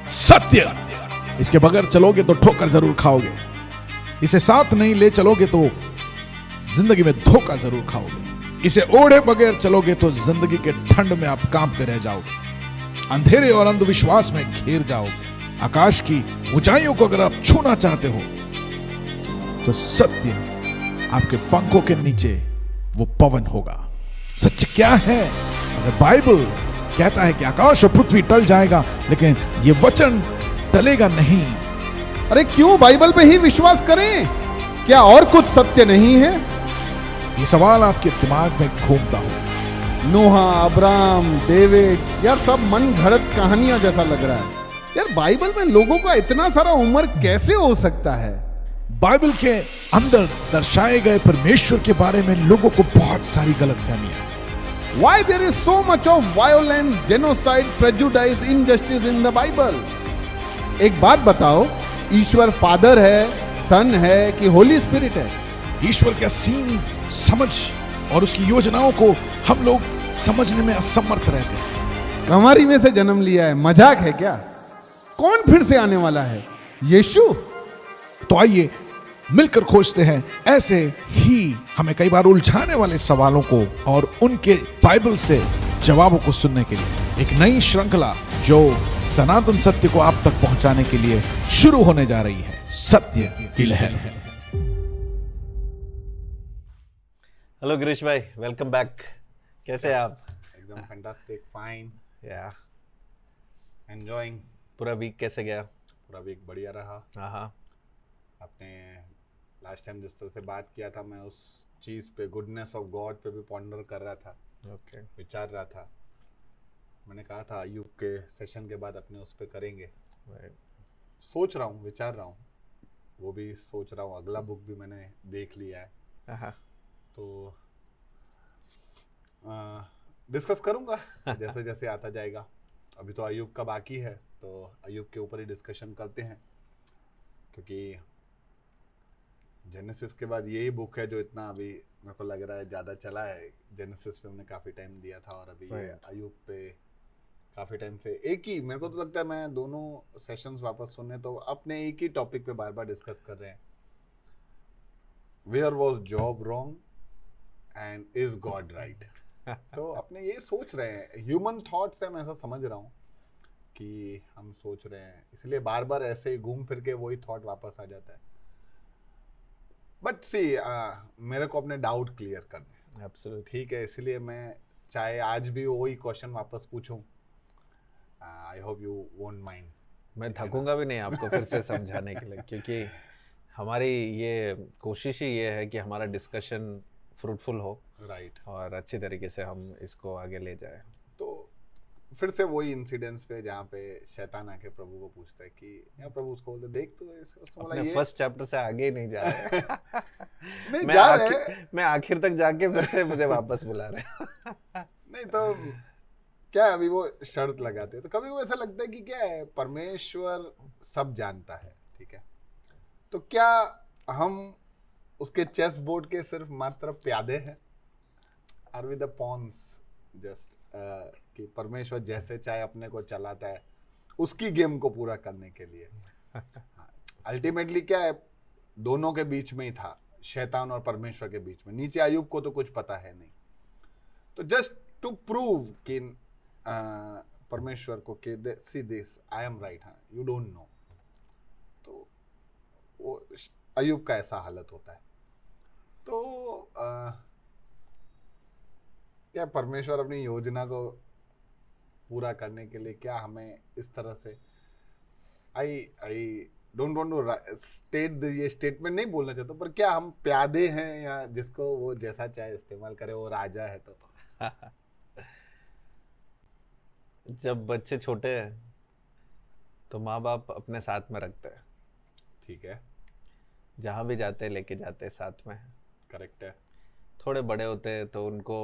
सत्य। इसके बगैर चलोगे तो ठोकर जरूर खाओगे, इसे साथ नहीं ले चलोगे तो जिंदगी में धोखा जरूर खाओगे, इसे ओढ़े बगैर चलोगे तो जिंदगी के ठंड में आप कांपते रह जाओगे, अंधेरे और अंधविश्वास में घिर जाओगे। आकाश की ऊंचाइयों को अगर आप छूना चाहते हो तो सत्य आपके पंखों के नीचे वो पवन होगा। सच क्या है? अगर बाइबल कहता है कि आकाश और पृथ्वी टल जाएगा लेकिन ये वचन टलेगा नहीं। अरे क्यों बाइबल पे ही विश्वास करें? क्या और कुछ सत्य नहीं है? ये सवाल आपके दिमाग में घूमता हो। नोहा, अब्राहम, डेविड, यार सब मन घड़त कहानियां जैसा लग रहा है। यार बाइबल में लोगों का इतना सारा उम्र कैसे हो सकता है? बाइबल के अंदर दर्शाए गए परमेश्वर के बारे में लोगों को बहुत सारी गलतफहमियां हैं। Why there is so much of violence, genocide, prejudice, injustice in the Bible? एक बात बताओ, ईश्वर फादर है, सन है कि होली स्पिरिट है? ईश्वर का सीन समझ और उसकी योजनाओं को हम लोग समझने में असमर्थ रहते हैं। कमारी में से जन्म लिया है, मजाक है क्या? कौन फिर से आने वाला है? यीशु? तो आइए मिलकर खोजते हैं ऐसे ही हमें कई बार उलझाने वाले सवालों को और उनके बाइबल से जवाबों को सुनने के लिए एक नई श्रृंखला जो सनातन सत्य को आप तक पहुंचाने के लिए शुरू होने जा रही है, सत्य की लहर। हेलो गिरीश भाई, वेलकम बैक। कैसे हैं आप? एकदम फैंटास्टिक, फाइन, या एंजॉयिंग। पूरा वीक कैसे गया? पूरा वीक बढ़िया रहा। हाँ, आपने लास्ट टाइम जिस तरह से बात किया था, मैं उस चीज़ पे, गुडनेस ऑफ गॉड पे भी पॉन्डर कर रहा था, ओके। विचार रहा था। मैंने कहा था अयूब के सेशन के बाद अपने उस पे करेंगे। सोच रहा हूँ, विचार रहा हूँ, वो भी सोच रहा हूँ। अगला बुक भी मैंने देख लिया है, हाँ, तो डिस्कस करूँगा जैसे जैसे आता जाएगा। अभी तो अयूब का बाकी है, तो अयूब के ऊपर ही डिस्कशन करते हैं, क्योंकि जेनेसिस के बाद यही बुक है जो इतना अभी मेरे को लग रहा है ज़्यादा चला है। जेनेसिस पे हमने काफ़ी टाइम दिया था और अभी ये अयूब पे काफ़ी टाइम से एक ही, मेरे को तो लगता है मैं दोनों सेशंस वापस सुनने तो अपने एक ही टॉपिक पे बार बार डिस्कस कर रहे हैं। Where was Job wrong and is God right? तो अपने ये सोच रहे हैं, ह्यूमन थॉट्स है, मैं ऐसा समझ रहा हूँ कि हम सोच रहे हैं, इसलिए बार बार ऐसे ही घूम फिर के वही थॉट वापस आ जाता है। बट सी मेरे को अपने डाउट क्लियर करने, एब्सोल्युटली ठीक है, इसलिए मैं चाहे आज भी वही क्वेश्चन वापस पूछूं। I hope you won't mind. मैं थकूंगा भी नहीं आपको फिर से समझाने के लिए, क्योंकि हमारी ये कोशिश ही ये है कि हमारा डिस्कशन फ्रूटफुल हो, राइट, और अच्छी तरीके से हम इसको आगे ले जाएं। तो फिर से वही इंसिडेंट्स पे जहाँ पे शैतान आके प्रभु को पूछता है कि या प्रभु उसको बोलते देख तो उसको बोला अपने ये फर्स्ट चैप्टर से आगे ही नहीं जा रहे नहीं जा रहे हैं। मैं आखिर तक जाके फिर से मुझे वापस बुला रहे हैं। नहीं तो क्या अभी वो शर्त लगाते हैं, तो कभी वो ऐसा लगता है कि क्या है, परमेश्वर सब जानता है, ठीक है, तो क्या हम उसके चेस बोर्ड के सिर्फ मात्र प्यादे हैं? Are we the pawns just कि परमेश्वर जैसे चाहे अपने को चलाता है उसकी गेम को पूरा करने के लिए। अल्टीमेटली क्या है, दोनों के बीच में ही था, शैतान और परमेश्वर के बीच में। नीचे अयूब को तो कुछ पता है नहीं, तो जस्ट टू प्रूव कि परमेश्वर को कि see this I am right, हाँ यू डोंट नो, तो वो अयूब का ऐसा हालत होता है। तो क्या परमेश्वर अपनी योजना को पूरा करने के लिए क्या हमें इस तरह से, I don't want to state ये स्टेटमेंट नहीं बोलना चाहता, पर क्या हम प्यादे हैं या जिसको वो जैसा चाहे इस्तेमाल करे, वो राजा है? तो जब बच्चे छोटे हैं तो माँ बाप अपने साथ में रखते हैं, ठीक है, जहाँ भी जाते लेके जाते साथ में। करेक्ट है। थोड़े बड़े होते हैं तो उनको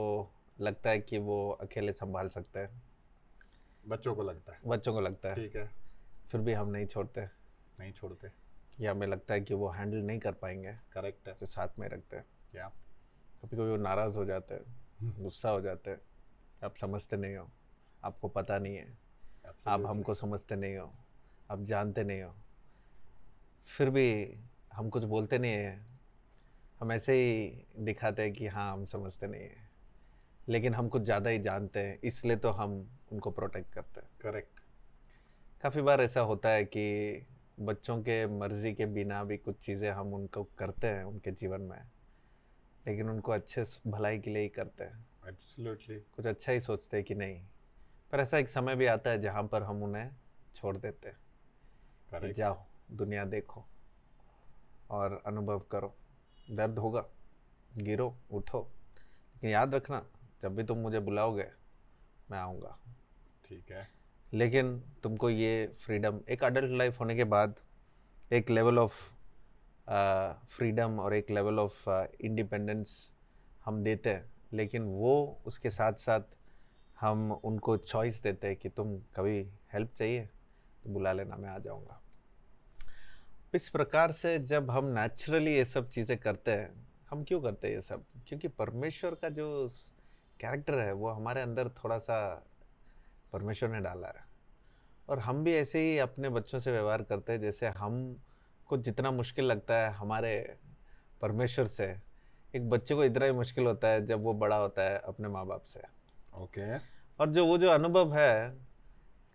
लगता है कि वो अकेले संभाल सकते हैं, बच्चों को लगता है, है, ठीक है, फिर भी हम नहीं छोड़ते, नहीं छोड़ते, या हमें लगता है कि वो हैंडल नहीं कर पाएंगे, करेक्ट है, तो साथ में रखते हैं। क्या कभी कभी वो नाराज़ हो जाते हैं, गुस्सा हो जाते हैं, आप समझते नहीं हो, आपको पता नहीं है, आप हमको समझते नहीं हो, आप जानते नहीं हो, फिर भी हम कुछ बोलते नहीं है, हम ऐसे ही दिखाते हैं कि हाँ हम समझते नहीं है, लेकिन हम कुछ ज़्यादा ही जानते हैं, इसलिए तो हम उनको प्रोटेक्ट करते हैं। करेक्ट। काफ़ी बार ऐसा होता है कि बच्चों के मर्जी के बिना भी कुछ चीज़ें हम उनको करते हैं उनके जीवन में, लेकिन उनको अच्छे भलाई के लिए ही करते हैं, एब्सोल्युटली कुछ अच्छा ही सोचते हैं कि नहीं। पर ऐसा एक समय भी आता है जहाँ पर हम उन्हें छोड़ देते हैं कि करेक्ट। जाओ दुनिया देखो और अनुभव करो, दर्द होगा, गिरो उठो, लेकिन याद रखना जब भी तुम मुझे बुलाओगे मैं आऊँगा। ठीक है। लेकिन तुमको ये फ्रीडम एक अडल्ट लाइफ होने के बाद एक लेवल ऑफ फ्रीडम और एक लेवल ऑफ इंडिपेंडेंस हम देते हैं, लेकिन वो उसके साथ साथ हम उनको चॉइस देते हैं कि तुम कभी हेल्प चाहिए तो बुला लेना, मैं आ जाऊँगा। इस प्रकार से जब हम नेचुरली ये सब चीज़ें करते हैं, हम क्यों करते हैं ये सब? क्योंकि परमेश्वर का जो कैरेक्टर है वो हमारे अंदर थोड़ा सा परमेश्वर ने डाला है, और हम भी ऐसे ही अपने बच्चों से व्यवहार करते हैं जैसे हमको जितना मुश्किल लगता है हमारे परमेश्वर से, एक बच्चे को इतना ही मुश्किल होता है जब वो बड़ा होता है अपने माँ बाप से। ओके। और जो अनुभव है,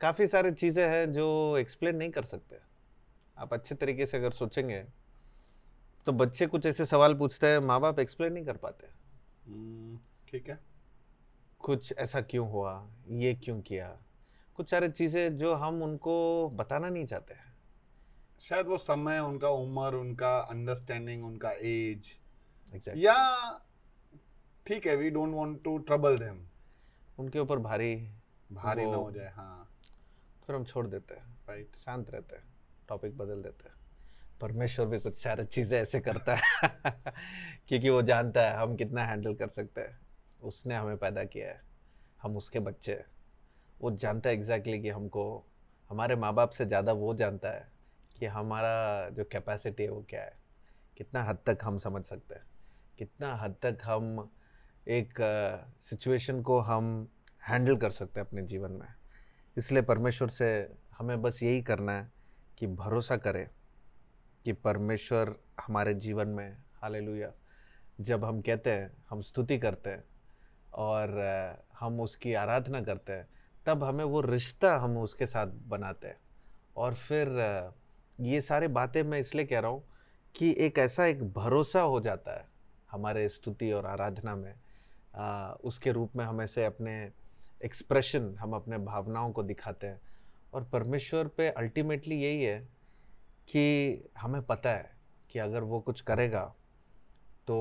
काफ़ी सारी चीज़ें हैं जो एक्सप्लेन नहीं कर सकते। आप अच्छे तरीके से अगर सोचेंगे तो बच्चे कुछ ऐसे सवाल पूछते हैं, माँ बाप एक्सप्लेन नहीं कर पाते। ठीक है। कुछ ऐसा क्यों हुआ, ये क्यों किया, कुछ सारी चीज़ें जो हम उनको बताना नहीं चाहते हैं। शायद वो समय, उनका उम्र, उनका अंडरस्टैंडिंग, उनका एज, एग्जैक्ट, या ठीक है, we don't want to trouble them, उनके ऊपर भारी भारी वो- ना हो जाए। हाँ, फिर हम छोड़ देते हैं, राइट। शांत रहते हैं, टॉपिक बदल देते हैं। परमेश्वर भी कुछ सारी चीज़ें ऐसे करता है क्योंकि वो जानता है हम कितना हैंडल कर सकते हैं। उसने हमें पैदा किया है, हम उसके बच्चे हैं। वो जानता है एग्जैक्टली कि हमको, हमारे माँ बाप से ज़्यादा वो जानता है कि हमारा जो कैपेसिटी है वो क्या है, कितना हद तक हम समझ सकते हैं, कितना हद तक हम एक सिचुएशन को हम हैंडल कर सकते हैं अपने जीवन में। इसलिए परमेश्वर से हमें बस यही करना है कि भरोसा करें कि परमेश्वर हमारे जीवन में, हालेलुया, जब हम कहते हैं, हम स्तुति करते हैं और हम उसकी आराधना करते हैं, तब हमें वो रिश्ता हम उसके साथ बनाते हैं। और फिर ये सारी बातें मैं इसलिए कह रहा हूँ कि एक ऐसा एक भरोसा हो जाता है हमारे स्तुति और आराधना में, उसके रूप में हम ऐसे अपने एक्सप्रेशन, हम अपने भावनाओं को दिखाते हैं। और परमेश्वर पे अल्टीमेटली यही है कि हमें पता है कि अगर वो कुछ करेगा तो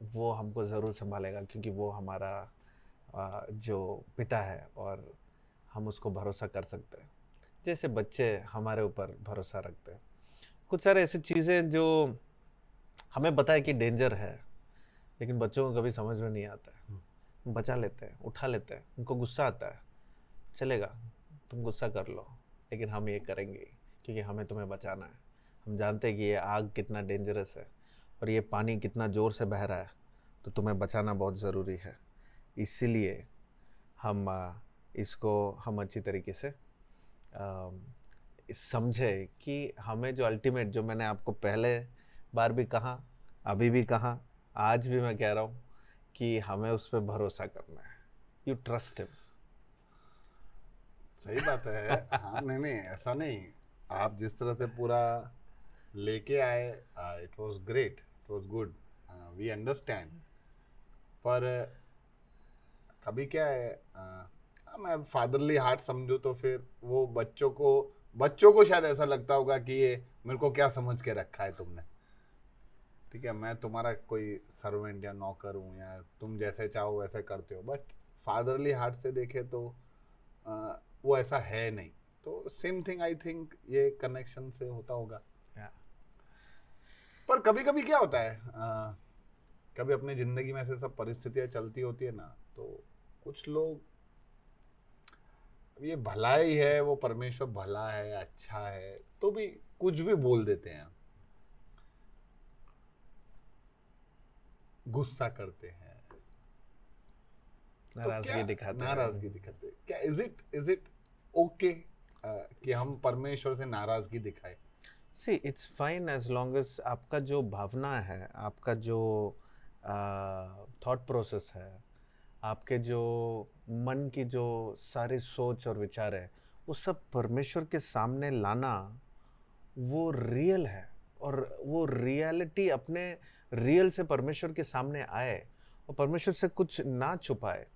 वो हमको ज़रूर संभालेगा, क्योंकि वो हमारा जो पिता है और हम उसको भरोसा कर सकते हैं, जैसे बच्चे हमारे ऊपर भरोसा रखते हैं। कुछ सारे ऐसी चीज़ें जो हमें पता है कि डेंजर है, लेकिन बच्चों को कभी समझ में नहीं आता है, हम बचा लेते हैं, उठा लेते हैं। उनको गुस्सा आता है, चलेगा तुम गुस्सा कर लो, लेकिन हम ये करेंगे क्योंकि हमें तुम्हें बचाना है। हम जानते हैं कि ये आग कितना डेंजरस है और ये पानी कितना ज़ोर से बह रहा है, तो तुम्हें बचाना बहुत ज़रूरी है। इसीलिए हम इसको हम अच्छी तरीके से समझे कि हमें जो अल्टीमेट, जो मैंने आपको पहले बार भी कहा, अभी भी कहा, आज भी मैं कह रहा हूँ कि हमें उस पर भरोसा करना है। You trust him. सही बात है। हाँ, नहीं नहीं, ऐसा नहीं। आप जिस तरह से पूरा लेके आए, it was great, it was good, we understand. पर कभी क्या है, मैं फादरली हार्ट समझूं तो फिर वो बच्चों को शायद ऐसा लगता होगा कि ये मेरे को क्या समझ के रखा है तुमने। ठीक है, मैं तुम्हारा कोई सर्वेंट या नौकर हूँ, या तुम जैसे चाहो वैसे करते हो। बट फादरली हार्ट से देखे तो वो ऐसा है नहीं। तो सेम थिंग आई थिंक ये कनेक्शन से होता होगा। पर कभी कभी क्या होता है, कभी अपनी जिंदगी में ऐसे सब परिस्थितियां चलती होती है ना, तो कुछ लोग, ये भलाई है, वो परमेश्वर भला है, अच्छा है, तो भी कुछ भी बोल देते हैं, गुस्सा करते हैं, नाराजगी दिखाते हैं। नाराजगी दिखाते हैं। क्या इज इट ओके कि हम परमेश्वर से नाराजगी दिखाए? See it's fine as long as आपका जो भावना है, आपका जो थॉट प्रोसेस है, आपके जो मन की जो सारी सोच और विचार है, वो सब परमेश्वर के सामने लाना, वो रियल है। और वो रियलिटी अपने रियल से परमेश्वर के सामने आए और परमेश्वर से कुछ ना छुपाए,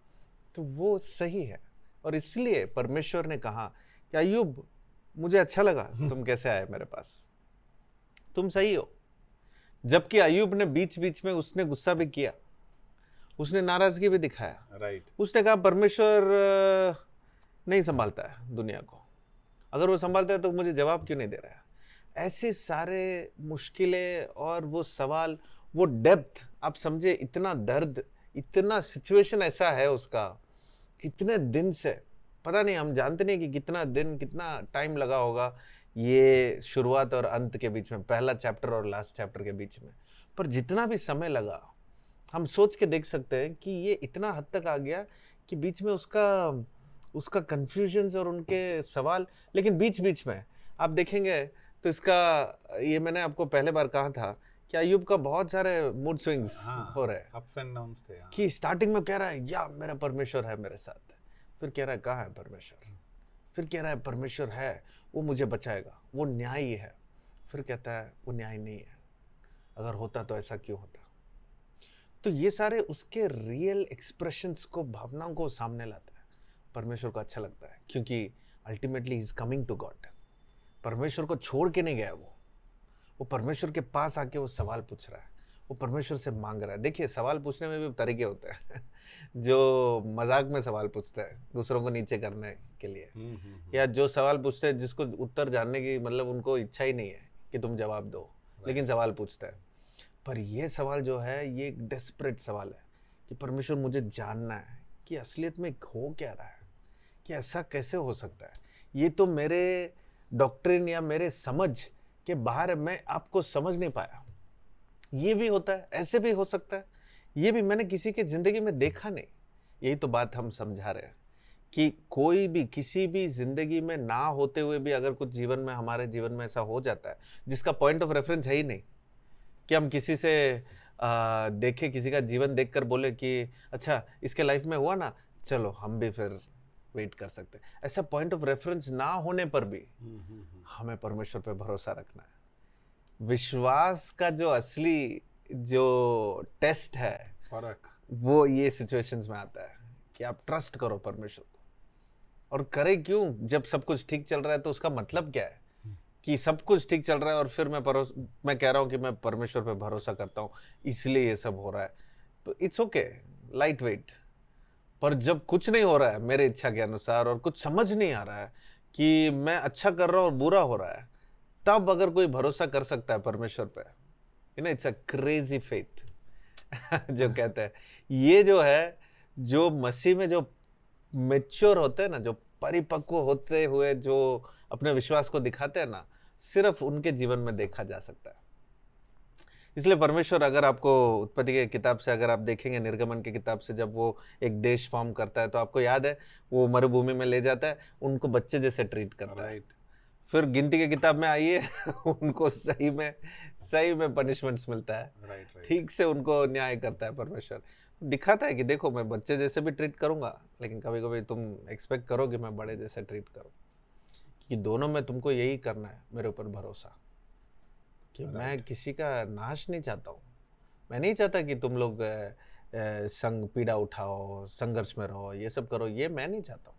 तो वो सही है। और इसलिए परमेश्वर ने कहा कि अय्यूब, मुझे अच्छा लगा तुम कैसे आए मेरे पास, तुम सही हो। जबकि अय्यूब ने बीच बीच में उसने गुस्सा भी किया, उसने नाराजगी भी दिखाया। राइट। उसने कहा परमेश्वर नहीं संभालता है दुनिया को, अगर वो संभालता है तो मुझे जवाब क्यों नहीं दे रहा है। ऐसे सारे मुश्किलें और वो सवाल, वो डेप्थ, आप समझे, इतना दर्द, इतना सिचुएशन ऐसा है उसका, कितने दिन से पता नहीं, हम जानते नहीं कि कितना दिन, कितना टाइम लगा होगा ये शुरुआत और अंत के बीच में, पहला चैप्टर और लास्ट चैप्टर के बीच में। पर जितना भी समय लगा, हम सोच के देख सकते हैं कि ये इतना हद तक आ गया कि बीच में उसका कंफ्यूजन्स और उनके सवाल। लेकिन बीच बीच में आप देखेंगे तो इसका, ये मैंने आपको पहले बार कहा था कि अय्यूब का बहुत सारे मूड स्विंग्स हो रहे हैं, अप्स एंड डाउन्स थे। कि स्टार्टिंग में कह रहा है या मेरा परमेश्वर है मेरे साथ, फिर कह रहा है कहाँ है परमेश्वर, फिर कह रहा है परमेश्वर है, वो मुझे बचाएगा, वो न्यायी है, फिर कहता है वो न्याय नहीं है, अगर होता तो ऐसा क्यों होता। तो ये सारे उसके रियल एक्सप्रेशंस को, भावनाओं को सामने लाता है। परमेश्वर को अच्छा लगता है क्योंकि ultimately he is coming to God. परमेश्वर को छोड़ के नहीं गया वो परमेश्वर के पास आके वो सवाल पूछ रहा है, वो परमेश्वर से मांग रहा है। देखिए, सवाल पूछने में भी तरीके होते हैं जो मजाक में सवाल पूछते हैं दूसरों को नीचे करने के लिए, या जो सवाल पूछते हैं जिसको उत्तर जानने की मतलब उनको इच्छा ही नहीं है कि तुम जवाब दो, लेकिन सवाल पूछते हैं। पर ये सवाल जो है, ये एक डेस्परेट सवाल है कि परमेश्वर, मुझे जानना है कि असलियत में हो क्या रहा है, कि ऐसा कैसे हो सकता है। ये तो मेरे डॉक्ट्रिन या मेरे समझ के बाहर है, मैं आपको समझ नहीं पाया। ये भी होता है, ऐसे भी हो सकता है, ये भी मैंने किसी के जिंदगी में देखा नहीं। यही तो बात हम समझा रहे हैं कि कोई भी किसी भी जिंदगी में ना होते हुए भी अगर कुछ जीवन में, हमारे जीवन में ऐसा हो जाता है जिसका पॉइंट ऑफ रेफरेंस है ही नहीं, कि हम किसी से देखें, किसी का जीवन देखकर बोले कि अच्छा इसके लाइफ में हुआ ना, चलो हम भी फिर वेट कर सकते हैं। ऐसा पॉइंट ऑफ रेफरेंस ना होने पर भी हमें परमेश्वर पे भरोसा रखना है। विश्वास का जो असली जो टेस्ट है, फर्क, वो ये सिचुएशंस में आता है कि आप ट्रस्ट करो परमेश्वर को। और करे क्यों? जब सब कुछ ठीक चल रहा है तो उसका मतलब क्या है कि सब कुछ ठीक चल रहा है और फिर मैं कह रहा हूँ कि मैं परमेश्वर पे भरोसा करता हूँ, इसलिए ये सब हो रहा है। तो इट्स ओके, लाइट वेट। पर जब कुछ नहीं हो रहा है मेरे इच्छा के अनुसार और कुछ समझ नहीं आ रहा है कि मैं अच्छा कर रहा हूँ और बुरा हो रहा है, तब अगर कोई भरोसा कर सकता है परमेश्वर पे, इट्स अ क्रेजी फेथ जो कहते हैं। ये जो है, जो मसीह में जो मैच्योर होते हैं ना, जो परिपक्व होते हुए जो अपने विश्वास को दिखाते हैं ना, सिर्फ उनके जीवन में देखा जा सकता है। इसलिए परमेश्वर, अगर आपको उत्पत्ति के किताब से अगर आप देखेंगे, निर्गमन की किताब से, जब वो एक देश फॉर्म करता है तो आपको याद है वो मरुभूमि में ले जाता है, उनको बच्चे जैसे ट्रीट करता है। फिर गिनती की किताब में आइए उनको सही में पनिशमेंट्स मिलता है, ठीक से उनको न्याय करता है परमेश्वर। दिखाता है कि देखो, मैं बच्चे जैसे भी ट्रीट करूंगा, लेकिन कभी कभी तुम एक्सपेक्ट करो कि मैं बड़े जैसे ट्रीट करूं, कि दोनों में तुमको यही करना है, मेरे ऊपर भरोसा, कि मैं किसी का नाश नहीं चाहता हूँ। मैं नहीं चाहता कि तुम लोग संग पीड़ा उठाओ, संघर्ष में रहो, ये सब करो, ये मैं नहीं चाहता हूँ।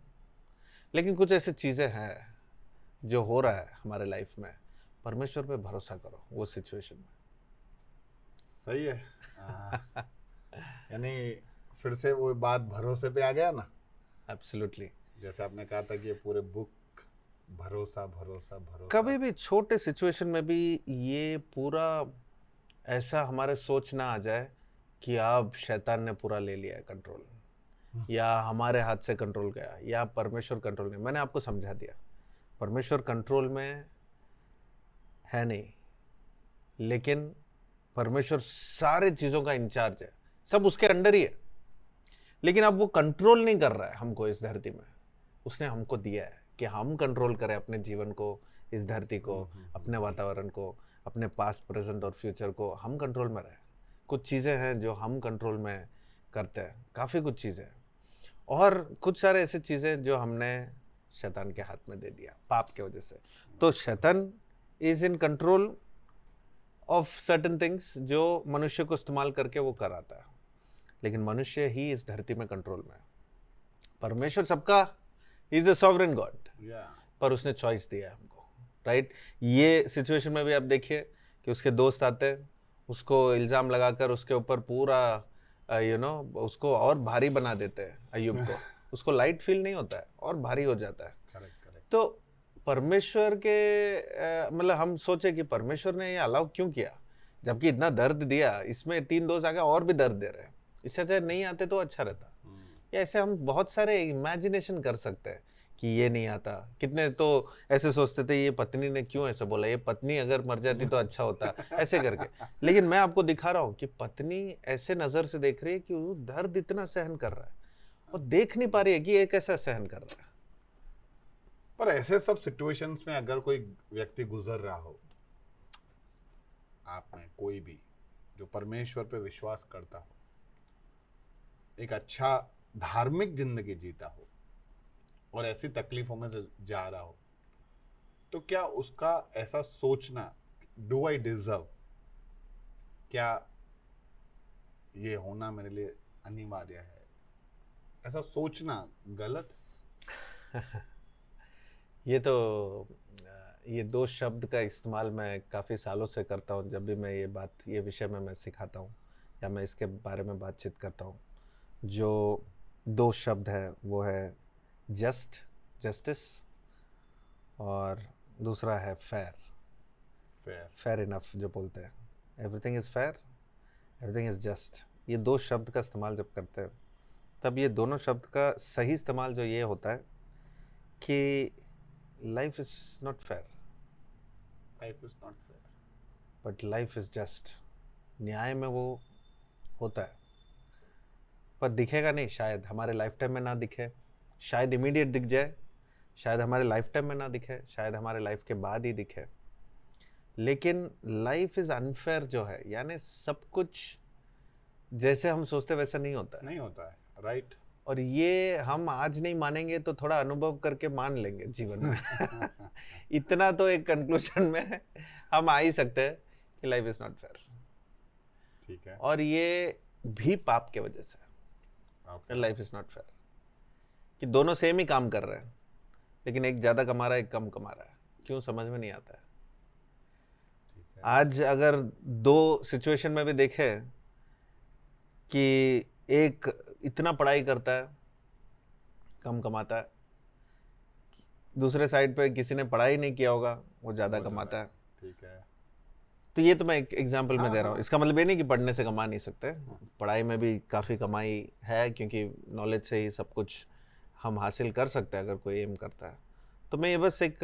लेकिन कुछ ऐसी चीज़ें हैं जो हो रहा है हमारे लाइफ में, परमेश्वर पे भरोसा करो वो सिचुएशन में। सही है। यानी फिर से वो बात भरोसे पे आ गया ना। एब्सोल्युटली। जैसे आपने कहा था कि ये पूरे बुक भरोसा भरोसा भरोसा, कभी भी छोटे सिचुएशन में भी ये पूरा ऐसा हमारे सोच ना आ जाए कि अब शैतान ने पूरा ले लिया है कंट्रोल, या हमारे हाथ से कंट्रोल गया, या परमेश्वर कंट्रोल नहीं। मैंने आपको समझा दिया, परमेश्वर कंट्रोल में है नहीं, लेकिन परमेश्वर सारे चीज़ों का इंचार्ज है, सब उसके अंडर ही है। लेकिन अब वो कंट्रोल नहीं कर रहा है हमको इस धरती में, उसने हमको दिया है कि हम कंट्रोल करें अपने जीवन को, इस धरती को, अपने वातावरण को, अपने पास्ट, प्रेजेंट और फ्यूचर को हम कंट्रोल में रहें। कुछ चीज़ें हैं जो हम कंट्रोल में करते हैं, काफ़ी कुछ चीज़ें, और कुछ सारे ऐसे चीज़ें जो हमने शैतान के हाथ में दे दिया पाप के वजह से। तो शैतान is in control of certain things जो मनुष्य को इस्तेमाल करके वो कराता है, लेकिन मनुष्य ही इस धरती में कंट्रोल में है। परमेश्वर सबका इज अ सॉवरेन गॉड, पर उसने चॉइस दिया है हमको, राइट। ये सिचुएशन में भी आप देखिए कि उसके दोस्त आते हैं, उसको इल्ज़ाम लगाकर उसके ऊपर पूरा उसको और भारी बना देते हैं अय्यूब को। उसको लाइट फील नहीं होता है और भारी हो जाता है। करेक्ट। तो परमेश्वर के मतलब हम सोचे कि परमेश्वर ने ये अलाउ क्यों किया, जबकि इतना दर्द दिया, इसमें 3 दोस्त आके और भी दर्द दे रहे हैं, इससे अच्छा नहीं आते तो अच्छा रहता। या ऐसे हम बहुत सारे इमेजिनेशन कर सकते हैं कि ये नहीं आता। कितने तो ऐसे सोचते थे ये पत्नी ने क्यों ऐसा बोला, ये पत्नी अगर मर जाती तो अच्छा होता, ऐसे करके। लेकिन मैं आपको दिखा रहा हूँ कि पत्नी ऐसे नजर से देख रही है कि वो दर्द इतना सहन कर रहा है और देख नहीं पा रही है कि ये कैसा सहन कर रहा है। पर ऐसे सब सिचुएशंस में अगर कोई व्यक्ति गुजर रहा हो, आप में कोई भी जो परमेश्वर पे विश्वास करता हो, एक अच्छा धार्मिक जिंदगी जीता हो और ऐसी तकलीफों में से जा रहा हो, तो क्या उसका ऐसा सोचना, डू आई डिजर्व, क्या ये होना मेरे लिए अनिवार्य है, ऐसा सोचना गलत? ये 2 शब्द का इस्तेमाल मैं काफ़ी सालों से करता हूँ जब भी मैं ये विषय में मैं सिखाता हूँ या मैं इसके बारे में बातचीत करता हूँ। जो 2 शब्द है वो है जस्टिस और दूसरा है फेयर इनफ, जो बोलते हैं everything is fair, everything is just. ये 2 शब्द का इस्तेमाल जब करते हैं तब ये दोनों शब्द का सही इस्तेमाल जो ये होता है कि life is not fair, but life is just. न्याय में वो होता है पर दिखेगा नहीं, शायद हमारे लाइफ टाइम में ना दिखे, शायद इमीडिएट दिख जाए, शायद हमारे लाइफ टाइम में ना दिखे, शायद हमारे लाइफ के बाद ही दिखे। लेकिन लाइफ इज अनफेयर जो है, यानी सब कुछ जैसे हम सोचते वैसा नहीं होता है, राइट। और ये हम आज नहीं मानेंगे तो थोड़ा अनुभव करके मान लेंगे जीवन में। इतना तो एक कंक्लूजन में हम आ ही सकते हैं कि लाइफ इज नॉट फेयर। ठीक है। और ये भी पाप के वजह से लाइफ इज नॉट फेयर, कि दोनों सेम ही काम कर रहे हैं लेकिन एक ज्यादा कमा रहा है, एक कम कमा रहा है। क्यों, समझ में नहीं आता है। आज अगर 2 सिचुएशन में भी देखें कि एक इतना पढ़ाई करता है, कम कमाता है, दूसरे साइड पे किसी ने पढ़ाई नहीं किया होगा, वो ज़्यादा कमाता है। ठीक है। तो ये तो मैं एक एग्जांपल में दे रहा हूँ। इसका मतलब ये नहीं कि पढ़ने से कमा नहीं सकते, पढ़ाई में भी काफ़ी कमाई है, क्योंकि नॉलेज से ही सब कुछ हम हासिल कर सकते हैं अगर कोई एम करता है। तो मैं ये बस एक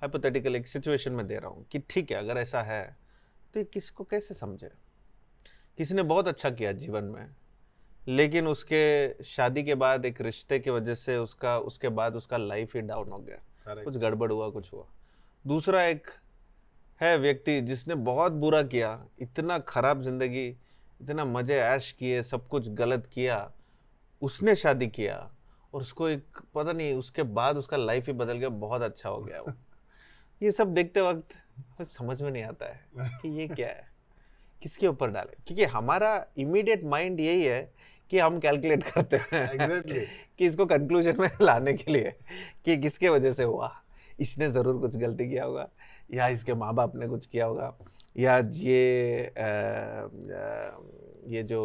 हाइपोथेटिकल एक सिचुएशन में दे रहा हूँ कि ठीक है, अगर ऐसा है तो ये किसको कैसे समझे। किसी ने बहुत अच्छा किया जीवन में, लेकिन उसके शादी के बाद एक रिश्ते की वजह से उसके बाद उसका लाइफ ही डाउन हो गया, कुछ गड़बड़ हुआ, कुछ हुआ। दूसरा एक है व्यक्ति जिसने बहुत बुरा किया, इतना खराब जिंदगी, इतना मजे ऐश किए, सब कुछ गलत किया, उसने शादी किया और उसको एक पता नहीं उसके बाद उसका लाइफ ही बदल गया, बहुत अच्छा हो गया वो। ये सब देखते वक्त समझ में नहीं आता है कि ये क्या है, किसके ऊपर डाले, क्योंकि हमारा इमीडिएट माइंड यही है कि हम कैलकुलेट करते हैं Exactly. कि इसको कंक्लूजन में लाने के लिए कि किसके वजह से हुआ। इसने ज़रूर कुछ गलती किया होगा, या इसके माँ बाप ने कुछ किया होगा, या ये जो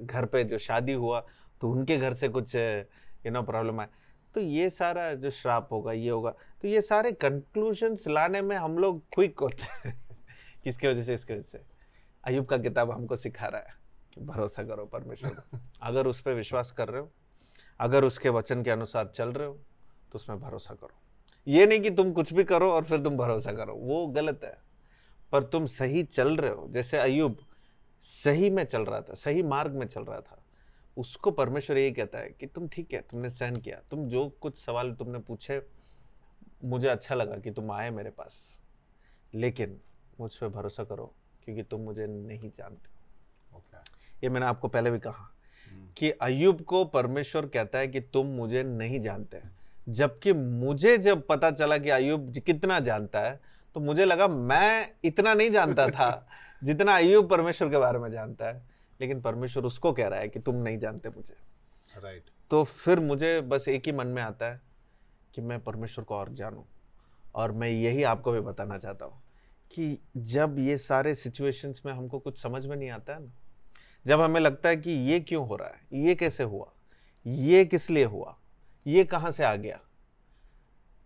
घर पे जो शादी हुआ तो उनके घर से कुछ प्रॉब्लम आया, तो ये सारा जो श्राप होगा, ये होगा। तो ये सारे कंक्लूजन्स लाने में हम लोग क्विक होते हैं किसके वजह से, इसके वजह से। अय्यूब का किताब हमको सिखा रहा है कि भरोसा करो परमेश्वर पर। अगर उस पर विश्वास कर रहे हो, अगर उसके वचन के अनुसार चल रहे हो, तो उसमें भरोसा करो। ये नहीं कि तुम कुछ भी करो और फिर तुम भरोसा करो, वो गलत है। पर तुम सही चल रहे हो, जैसे अय्यूब सही में चल रहा था, सही मार्ग में चल रहा था, उसको परमेश्वर यही कहता है कि तुम ठीक है, तुमने सहन किया, तुम जो कुछ सवाल तुमने पूछे, मुझे अच्छा लगा कि तुम आए मेरे पास, लेकिन मुझ पे भरोसा करो क्योंकि तुम मुझे नहीं जानते। ओके। ये मैंने आपको पहले भी कहा कि अय्यूब को परमेश्वर कहता है कि तुम मुझे नहीं जानते, जबकि मुझे जब पता चला कि अय्यूब कितना जानता है तो मुझे लगा मैं इतना नहीं जानता था जितना अय्यूब परमेश्वर के बारे में जानता है, लेकिन परमेश्वर उसको कह रहा है कि तुम नहीं जानते मुझे। राइट। तो फिर मुझे बस एक ही मन में आता है कि मैं परमेश्वर को और जानूं। और मैं यही आपको भी बताना चाहता हूँ कि जब ये सारे सिचुएशंस में हमको कुछ समझ में नहीं आता है ना, जब हमें लगता है कि ये क्यों हो रहा है, ये कैसे हुआ, ये किस लिए हुआ, ये कहाँ से आ गया,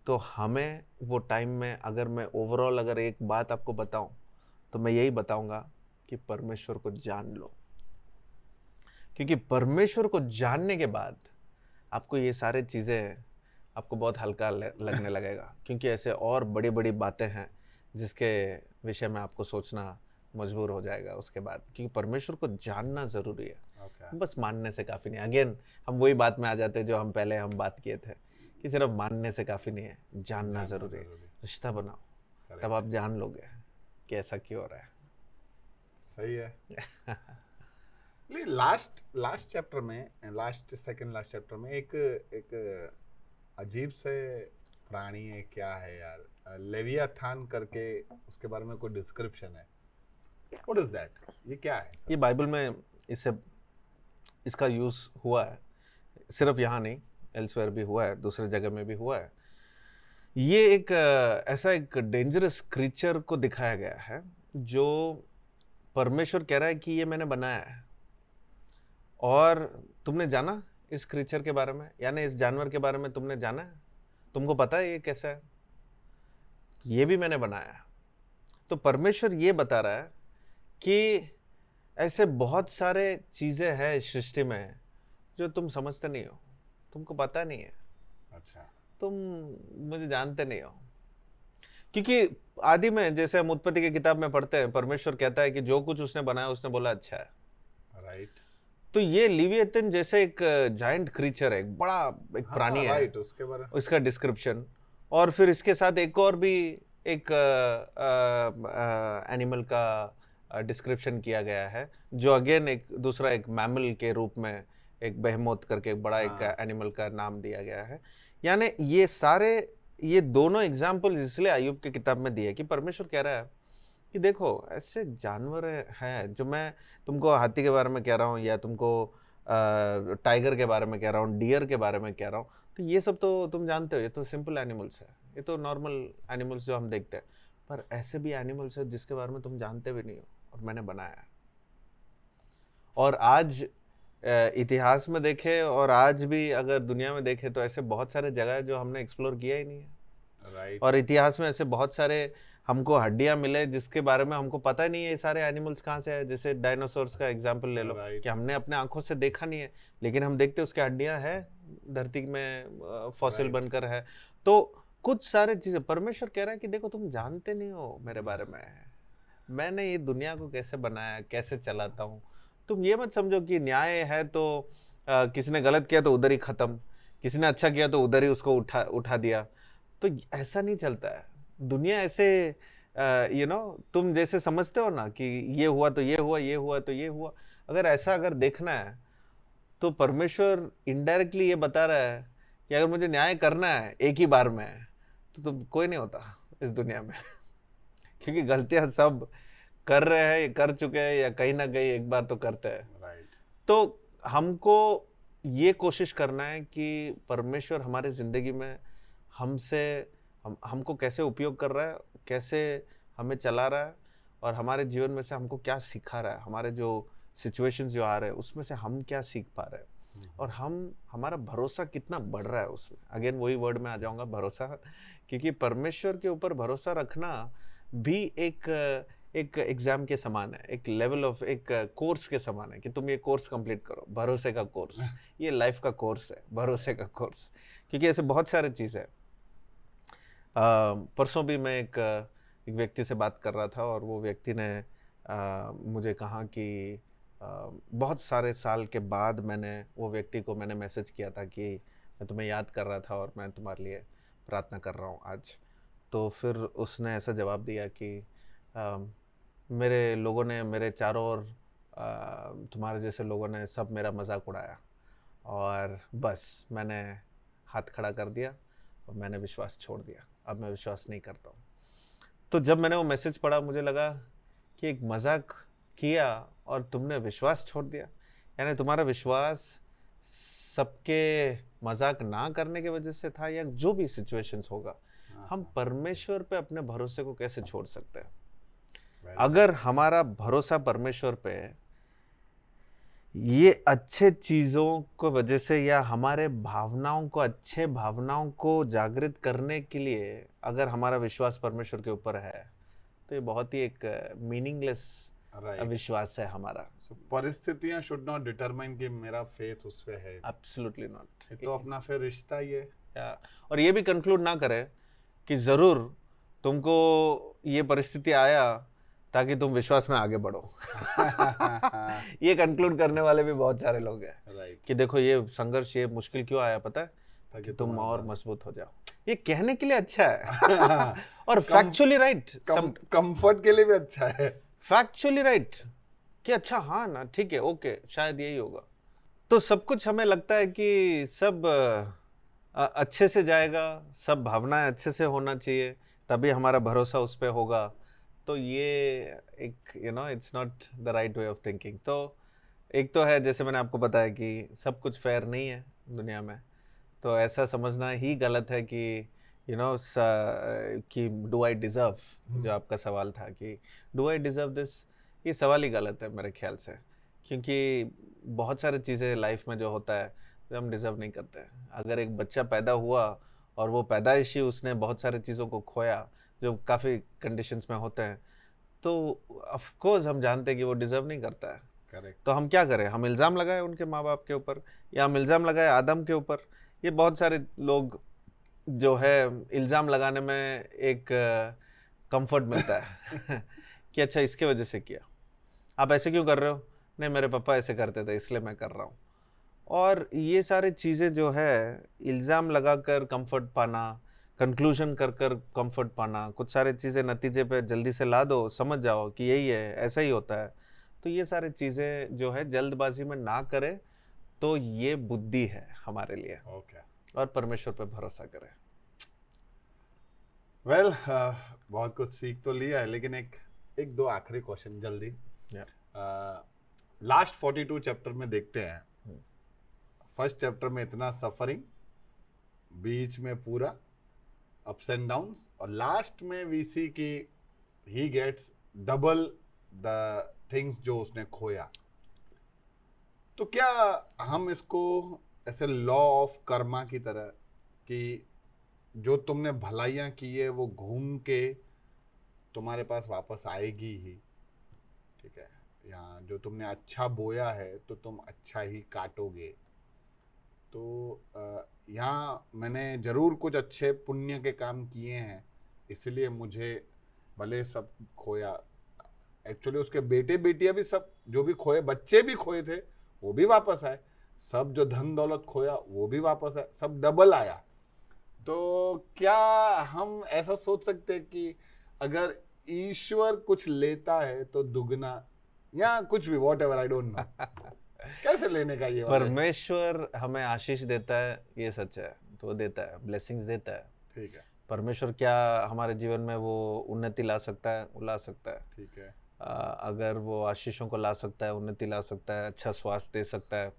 तो हमें वो टाइम में, अगर मैं ओवरऑल अगर एक बात आपको बताऊं तो मैं यही बताऊंगा कि परमेश्वर को जान लो, क्योंकि परमेश्वर को जानने के बाद आपको ये सारे चीज़ें आपको बहुत हल्का लगने लगेगा, क्योंकि ऐसे और बड़ी बड़ी बातें हैं जिसके विषय में आपको सोचना मजबूर हो जाएगा उसके बाद, क्योंकि परमेश्वर को जानना ज़रूरी है। ओके। बस मानने से काफ़ी नहीं। अगेन हम वही बात में आ जाते हैं जो हम पहले बात किए थे कि सिर्फ मानने से काफ़ी नहीं है, जानना ज़रूरी है। रिश्ता बनाओ, तब आप जान लोगे कि ऐसा क्यों हो रहा है। सही है। लास्ट चैप्टर में, सेकंड लास्ट चैप्टर में एक अजीब से प्राणी है, क्या है यार, लेवियाथान करके, उसके बारे में कोई डिस्क्रिप्शन है। What is that? ये क्या है? ये बाइबल में इसका यूज़ हुआ है, सिर्फ यहाँ नहीं, एल्सवेयर भी हुआ है, दूसरे जगह में भी हुआ है। ये एक ऐसा एक डेंजरस क्रीचर को दिखाया गया है जो परमेश्वर कह रहा है कि ये मैंने बनाया है। और तुमने जाना इस क्रीचर के बारे में, यानी इस जानवर के बारे में तुमने जाना है, तुमको पता है ये कैसा है, ये भी मैंने बनाया है। तो परमेश्वर ये बता रहा है कि ऐसे बहुत सारे चीज़ें हैं इस सृष्टि में जो तुम समझते नहीं हो, तुमको पता नहीं है। अच्छा। तुम मुझे जानते नहीं हो, क्योंकि आदि में जैसे हम उत्पत्ति की किताब में पढ़ते हैं, परमेश्वर कहता है कि जो कुछ उसने बनाया उसने बोला अच्छा है। राइट। तो ये लिवियथन जैसे एक जायंट क्रीचर है, एक बड़ा एक प्राणी है। राइट, उसके बारे में इसका डिस्क्रिप्शन, और फिर इसके साथ एक और भी एक एनिमल का डिस्क्रिप्शन किया गया है, जो अगेन एक दूसरा एक मैमल के रूप में एक बेहमोत करके एक बड़ा एक एनिमल का नाम दिया गया है। यानी ये दोनों एग्जाम्पल इसलिए अय्यूब की किताब में दिए कि परमेश्वर कह रहा है कि देखो ऐसे जानवर हैं, जो मैं तुमको हाथी के बारे में कह रहा हूँ, या तुमको टाइगर के बारे में कह रहा हूँ, डियर के बारे में कह रहा हूँ, तो ये सब तो तुम जानते हो, ये तो सिंपल एनिमल्स है, ये तो नॉर्मल एनिमल्स जो हम देखते हैं। पर ऐसे भी एनिमल्स है जिसके बारे में तुम जानते भी नहीं हो, और मैंने बनाया है। और आज इतिहास में देखे और आज भी अगर दुनिया में देखे तो ऐसे बहुत सारे जगह है जो हमने एक्सप्लोर किया ही नहीं है। राइट। और इतिहास में ऐसे बहुत सारे हमको हड्डियां मिले जिसके बारे में हमको पता नहीं है ये सारे एनिमल्स कहाँ से है। जैसे डायनासोर्स का एग्जांपल ले लो, कि हमने अपने आंखों से देखा नहीं है, लेकिन हम देखते उसके हड्डियां है धरती में, फॉसिल बनकर है। तो कुछ सारे चीजें परमेश्वर कह रहा है कि देखो तुम जानते नहीं हो मेरे बारे में, मैंने ये दुनिया को कैसे बनाया, कैसे चलाता हूँ। तुम ये मत समझो कि न्याय है तो किसी ने गलत किया तो उधर ही खत्म, किसी ने अच्छा किया तो उधर ही उसको उठा दिया। तो ऐसा नहीं चलता है दुनिया। ऐसे तुम जैसे समझते हो ना कि ये हुआ तो ये हुआ, ये हुआ तो ये हुआ, अगर देखना है तो परमेश्वर इनडायरेक्टली ये बता रहा है कि अगर मुझे न्याय करना है एक ही बार में, तो तुम कोई नहीं होता इस दुनिया में क्योंकि गलतियां सब कर रहे हैं, कर चुके हैं, या कहीं ना कहीं एक बार तो करते हैं। राइट। तो हमको ये कोशिश करना है कि परमेश्वर हमारे जिंदगी में हमको कैसे उपयोग कर रहा है, कैसे हमें चला रहा है, और हमारे जीवन में से हमको क्या सिखा रहा है, हमारे जो सिचुएशंस जो आ रहे हैं उसमें से हम क्या सीख पा रहे हैं, और हमारा भरोसा कितना बढ़ रहा है उसमें। अगेन वही वर्ड में आ जाऊंगा, भरोसा, क्योंकि परमेश्वर के ऊपर भरोसा रखना भी एक एग्जाम के समान है, एक लेवल ऑफ एक कोर्स के समान है कि तुम ये कोर्स कंप्लीट करो, भरोसे का कोर्स। ये लाइफ का कोर्स है, भरोसे का कोर्स, क्योंकि ऐसे बहुत सारे चीज़ है। परसों भी मैं एक व्यक्ति से बात कर रहा था, और वो व्यक्ति ने मुझे कहा कि बहुत सारे साल के बाद मैंने वो व्यक्ति को मैंने मैसेज किया था कि मैं तुम्हें याद कर रहा था और मैं तुम्हारे लिए प्रार्थना कर रहा हूँ आज। तो फिर उसने ऐसा जवाब दिया कि मेरे लोगों ने, मेरे चारों ओर तुम्हारे जैसे लोगों ने सब मेरा मजाक उड़ाया और बस मैंने हाथ खड़ा कर दिया और मैंने विश्वास छोड़ दिया, अब मैं विश्वास नहीं करता हूँ। तो जब मैंने वो मैसेज पढ़ा मुझे लगा कि एक मजाक किया और तुमने विश्वास छोड़ दिया, यानी तुम्हारा विश्वास सबके मजाक ना करने की वजह से था या जो भी सिचुएशंस होगा, हम परमेश्वर पे अपने भरोसे को कैसे छोड़ सकते हैं? अगर हमारा भरोसा परमेश्वर पे ये अच्छे चीजों को वजह से या हमारे भावनाओं को, अच्छे भावनाओं को जागृत करने के लिए अगर हमारा विश्वास परमेश्वर के ऊपर है तो ये बहुत ही एक मीनिंगलेस विश्वास है हमारा। परिस्थितियां शुड नॉट डिटरमाइन कि मेरा फेथ उस पे है। Absolutely not. तो अपना फिर रिश्ता ही है। और ये भी कंक्लूड ना करें कि जरूर तुमको ये परिस्थिति आया ताकि तुम विश्वास में आगे बढ़ो। ये कंक्लूड करने वाले भी बहुत सारे लोग हैं कि देखो ये संघर्ष, ये मुश्किल क्यों आया पता है, ताकि तुम और मजबूत हो जाओ। ये कहने के लिए अच्छा है और फैक्चुअली राइट, कंफर्ट के लिए भी अच्छा है, फैक्चुअली राइट कि अच्छा हाँ ना ठीक है, ओके शायद यही होगा। तो सब कुछ हमें लगता है कि सब अच्छे से जाएगा, सब भावनाएं अच्छे से होना चाहिए, तभी हमारा भरोसा उस पर होगा। तो ये एक it's not the right way of thinking. तो एक तो है, जैसे मैंने आपको बताया कि सब कुछ फेयर नहीं है दुनिया में, तो ऐसा समझना ही गलत है कि कि डू आई डिज़र्व, जो आपका सवाल था कि डू आई डिज़र्व दिस, ये सवाल ही गलत है मेरे ख्याल से, क्योंकि बहुत सारी चीज़ें लाइफ में जो होता है जो हम डिज़र्व नहीं करते हैं। अगर एक बच्चा पैदा हुआ और वो पैदाइशी उसने बहुत सारी चीज़ों को खोया जो काफ़ी कंडीशंस में होते हैं, तो ऑफ कोर्स हम जानते हैं कि वो डिज़र्व नहीं करता है। करेक्ट। तो हम क्या करें, हम इल्ज़ाम लगाए उनके माँ बाप के ऊपर, या हम इल्ज़ाम लगाए आदम के ऊपर। ये बहुत सारे लोग जो है इल्ज़ाम लगाने में एक कंफर्ट मिलता है कि अच्छा इसके वजह से किया, आप ऐसे क्यों कर रहे हो, नहीं मेरे पापा ऐसे करते थे इसलिए मैं कर रहा हूँ। और ये सारी चीज़ें जो है इल्ज़ाम लगाकर कंफर्ट पाना, कंक्लूजन कर कंफर्ट पाना, कुछ सारी चीज़ें नतीजे पे जल्दी से ला दो, समझ जाओ कि यही है, ऐसा ही होता है। तो ये सारी चीज़ें जो है जल्दबाजी में ना करें, तो ये बुद्धि है हमारे लिए। ओके। और परमेश्वर पे भरोसा करें। वेल, बहुत कुछ सीख तो लिया है, लेकिन एक दो आखिरी क्वेश्चन जल्दी। लास्ट 42 चैप्टर में देखते हैं, फर्स्ट चैप्टर में इतना सफरिंग, बीच में पूरा अप्स एंड डाउन्स, और लास्ट में वी सी कि he gets double the things जो उसने खोया। तो क्या हम इसको ऐसे लॉ ऑफ कर्मा की तरह कि जो तुमने भलाइयां की है वो घूम के तुम्हारे पास वापस आएगी ही, ठीक है, या जो तुमने अच्छा बोया है तो तुम अच्छा ही काटोगे। तो यहाँ मैंने जरूर कुछ अच्छे पुण्य के काम किए हैं, इसलिए मुझे भले सब खोया, एक्चुअली उसके बेटे बेटियां भी सब जो भी खोए, बच्चे भी खोए थे वो भी वापस आए, सब जो धन दौलत खोया वो भी वापस आया, सब डबल आया। तो क्या हम ऐसा सोच सकते हैं कि अगर ईश्वर कुछ लेता है तो दुगना या कुछ भी, what ever, I don't know कैसे लेने का ये परमेश्वर हमें आशीष देता है, ये सच है, तो देता है, ब्लेसिंग्स देता है, ठीक है। परमेश्वर क्या हमारे जीवन में वो उन्नति ला सकता है, वो ला सकता है, ठीक है। अगर वो आशीषों को ला सकता है, उन्नति ला सकता है, अच्छा स्वास्थ्य दे सकता है,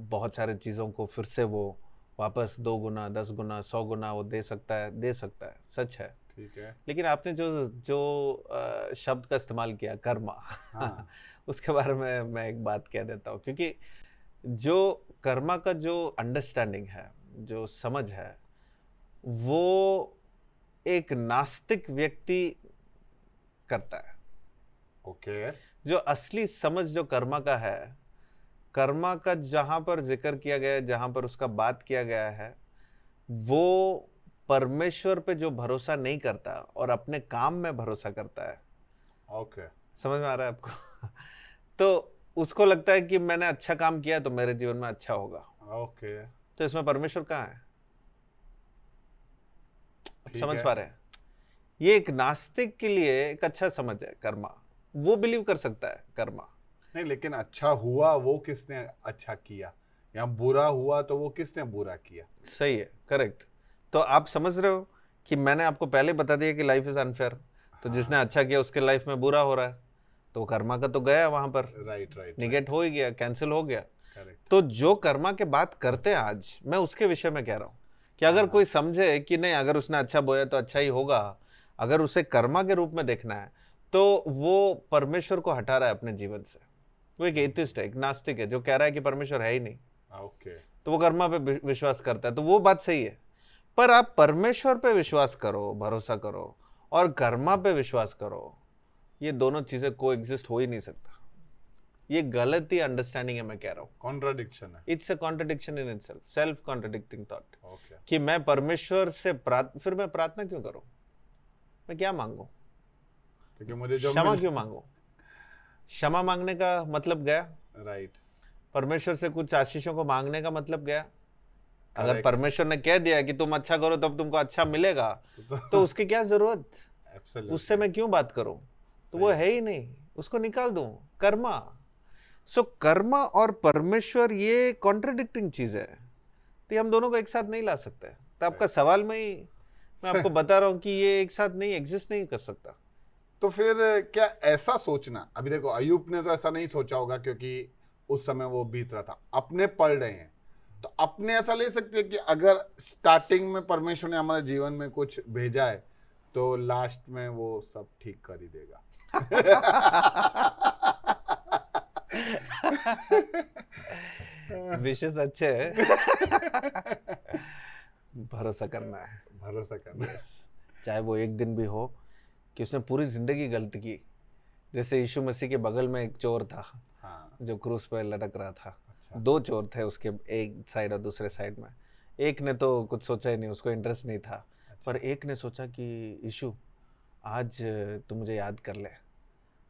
बहुत सारे चीज़ों को फिर से वो वापस 2 गुना 10 गुना 100 गुना वो दे सकता है, सच है, ठीक है। लेकिन आपने जो शब्द का इस्तेमाल किया कर्मा, हाँ। उसके बारे में मैं एक बात कह देता हूँ, क्योंकि जो कर्मा का जो अंडरस्टैंडिंग है, जो समझ है, वो एक नास्तिक व्यक्ति करता है। ओके। जो असली समझ जो कर्मा का है, कर्मा का जहां पर जिक्र किया गया है, जहां पर उसका बात किया गया है, वो परमेश्वर पे जो भरोसा नहीं करता और अपने काम में भरोसा करता है। ओके। समझ में आ रहा है आपको? तो उसको लगता है कि मैंने अच्छा काम किया तो मेरे जीवन में अच्छा होगा। ओके, तो इसमें परमेश्वर कहाँ है? आप ठीक समझ है। पा रहे हैं? ये एक नास्तिक के लिए एक अच्छा समझ है कर्मा। वो बिलीव कर सकता है कर्मा। नहीं, लेकिन अच्छा हुआ वो किसने अच्छा किया, या बुरा हुआ तो वो किसने बुरा किया? सही है, करेक्ट। तो आप समझ रहे हो कि मैंने आपको पहले बता दिया कि लाइफ इज अनफेयर। तो जिसने अच्छा किया उसके लाइफ में बुरा हो रहा है, तो कर्मा का तो गया वहां पर, राइट राइट, निगेट हो ही गया, कैंसिल हो गया। करेक्ट। तो जो कर्मा के बात करते हैं आज, मैं उसके विषय में कह रहा हूं कि अगर कोई समझे कि नहीं, अगर उसने अच्छा बोया तो अच्छा ही होगा, अगर उसे कर्मा के रूप में देखना है, तो वो परमेश्वर को हटा रहा है अपने जीवन से। वो एक एथिस्ट है, एक नास्तिक है, जो कह रहा है कि परमेश्वर है ही नहीं, ओके, तो वो कर्मा पे विश्वास करता है। तो वो बात सही है, पर आप परमेश्वर पे विश्वास करो, भरोसा करो, और कर्मा पे विश्वास करो, ये दोनों चीजें को एग्जिस्ट हो ही नहीं सकता। ये गलत ही अंडरस्टैंडिंग है, मैं कह रहा हूं। कॉन्ट्राडिक्शन है। It's a contradiction in itself, self contradicting thought. Okay, कि मैं परमेश्वर से फिर मैं प्रार्थना क्यों करूं? मैं क्या मांगू? क्योंकि मुझे जो क्षमा क्यों मांगू? क्षमा मांगने का मतलब गया, राइट, परमेश्वर से कुछ आशीषों को मांगने का मतलब गया। अगर Correct. परमेश्वर ने कह दिया कि तुम अच्छा करो तब तुमको अच्छा मिलेगा, तो उसकी क्या जरूरत? Absolutely. उससे मैं क्यों बात करूं? तो वो है ही नहीं, उसको निकाल दूं। कर्मा, सो कर्मा और परमेश्वर ये कॉन्ट्रडिक्टिंग चीज है, तो ये हम दोनों को एक साथ नहीं ला सकते। तो आपका सवाल में ही मैं आपको बता रहा हूं कि ये एक साथ नहीं एग्जिस्ट नहीं कर सकता। तो फिर क्या ऐसा सोचना, अभी देखो अयूब ने तो ऐसा नहीं सोचा होगा क्योंकि उस समय वो बीत रहा था, अपने पढ़ रहे हैं, तो अपने ऐसा ले सकते हैं कि अगर स्टार्टिंग में परमेश्वर ने हमारे जीवन में कुछ भेजा है तो लास्ट में वो सब ठीक कर ही देगा। विशेष अच्छे है। भरोसा करना है, भरोसा करना। चाहे वो एक दिन भी हो कि उसने पूरी जिंदगी गलती की। जैसे यीशु मसीह के बगल में एक चोर था, हाँ, जो क्रूस पर लटक रहा था। अच्छा। 2 चोर थे उसके, एक साइड और दूसरे साइड में। एक ने तो कुछ सोचा ही नहीं, उसको इंटरेस्ट नहीं था। पर एक ने सोचा कि यीशु आज तू मुझे याद कर ले।